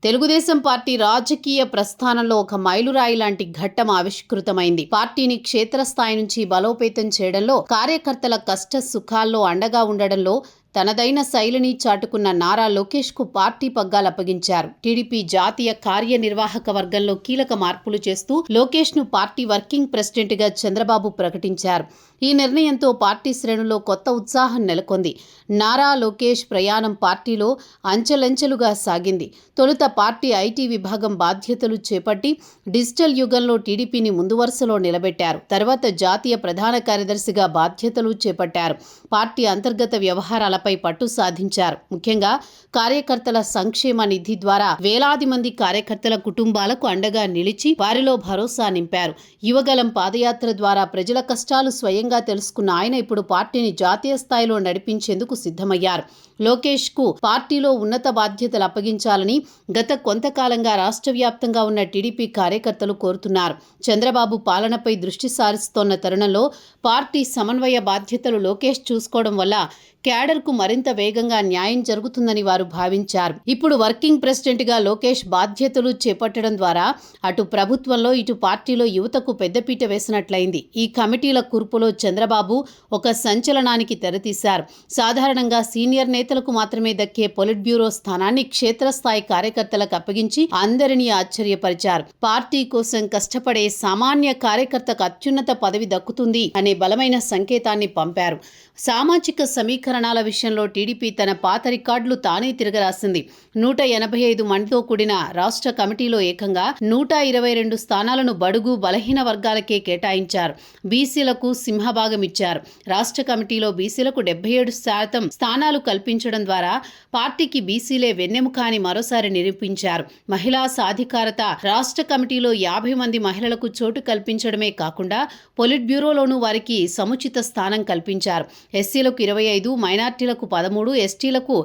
Telugu Desam party రాజకీయ ప్రస్థానంలో ఒక మైలురాయి లాంటి ఘట్టం ఆవిష్కృతమైంది. పార్టీని క్షేత్రస్థాయి నుంచి బలోపేతం చేయడంలో, కార్యకర్తల కష్ట సుఖాల్లో అండగా ఉండడంలో తనదైన శైలిని చాటుకున్న నారా లోకేష్ కు పార్టీ పగ్గాలు అప్పగించారు. టీడీపీ జాతీయ కార్యనిర్వాహక వర్గంలో కీలక మార్పులు చేస్తూ లోకేష్ ను పార్టీ వర్కింగ్ ప్రెసిడెంట్ గా చంద్రబాబు ప్రకటించారు. ఈ నిర్ణయంతో పార్టీ శ్రేణుల్లో కొత్త ఉత్సాహం నెలకొంది. నారా లోకేష్ ప్రయాణం పార్టీలో అంచెలంచెలుగా సాగింది. తొలుత పార్టీ ఐటీ విభాగం బాధ్యతలు చేపట్టి డిజిటల్ యుగంలో టీడీపీని ముందు వరుసలో నిలబెట్టారు. తర్వాత జాతీయ ప్రధాన కార్యదర్శిగా బాధ్యతలు చేపట్టారు. పార్టీ అంతర్గత వ్యవహారాలపై పట్టు సాధించారు. ముఖ్యంగా కార్యకర్తల సంక్షేమ నిధి ద్వారా వేలాది మంది కార్యకర్తల కుటుంబాలకు అండగా నిలిచి వారిలో భరోసా నింపారు. యువగలం పాదయాత్ర ద్వారా ప్రజల కష్టాలు స్వయంగా తెలుసుకున్న ఆయన ఇప్పుడు పార్టీని జాతీయ స్థాయిలో నడిపించేందుకు సిద్ధమయ్యారు. లోకేష్ కు పార్టీలో ఉన్నత బాధ్యతలు అప్పగించాలని గత కొంతకాలంగా రాష్ట్ర వ్యాప్తంగా ఉన్న టీడీపీ కార్యకర్తలు కోరుతున్నారు. చంద్రబాబు పాలనపై దృష్టి సారిస్తోన్న తరుణంలో పార్టీ సమన్వయ బాధ్యతలు లోకేష్ చూసుకోవడం వల్ల క్యాడర్కు మరింత వేగంగా న్యాయం జరుగుతుందని వారు భావించారు. ఇప్పుడు వర్కింగ్ ప్రెసిడెంట్ గా లోకేష్ బాధ్యతలు చేపట్టడం ద్వారా అటు ప్రభుత్వంలో ఇటు పార్టీలో యువతకు పెద్దపీట వేసినట్లయింది. ఈ కమిటీల కూర్పులో చంద్రబాబు ఒక సంచలనానికి తెరతీశారు. సాధారణంగా సీనియర్ నేతలకు మాత్రమే దక్కే పొలిట్ బ్యూరో స్థానాన్ని క్షేత్రస్థాయి కార్యకర్తలకు అప్పగించి అందరినీ ఆశ్చర్యపరిచారు. పార్టీ కోసం కష్టపడే సామాన్య కార్యకర్తకు అత్యున్నత పదవి దక్కుతుంది అనే బలమైన సంకేతాన్ని పంపారు. సామాజిక సమీకరణాల విషయంలో టీడీపీ తన పాత రికార్డులు తానే తిరగరాసింది. 185 మందితో కూడిన రాష్ట్ర కమిటీలో ఏకంగా 122 స్థానాలను బడుగు బలహీన వర్గాలకే కేటాయించారు. బీసీలకు సింహభాగం ఇచ్చారు. రాష్ట్ర కమిటీలో బీసీలకు 77% స్థానాలు కల్పించడం ద్వారా పార్టీకి బీసీలే వెన్నెముక అని మరోసారి నిరూపించారు. మహిళా సాధికారత రాష్ట్ర కమిటీలో 50 మంది మహిళలకు చోటు కల్పించడమే కాకుండా పొలిట్ బ్యూరోలోనూ వారికి సముచిత స్థానం కల్పించారు. ఎస్సీలకు 25, మైనార్టీలకు 13, ఎస్టీలకు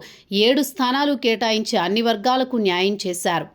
7 స్థానాలు కేటాయించి అన్ని వర్గాలకు న్యాయం చేశారు.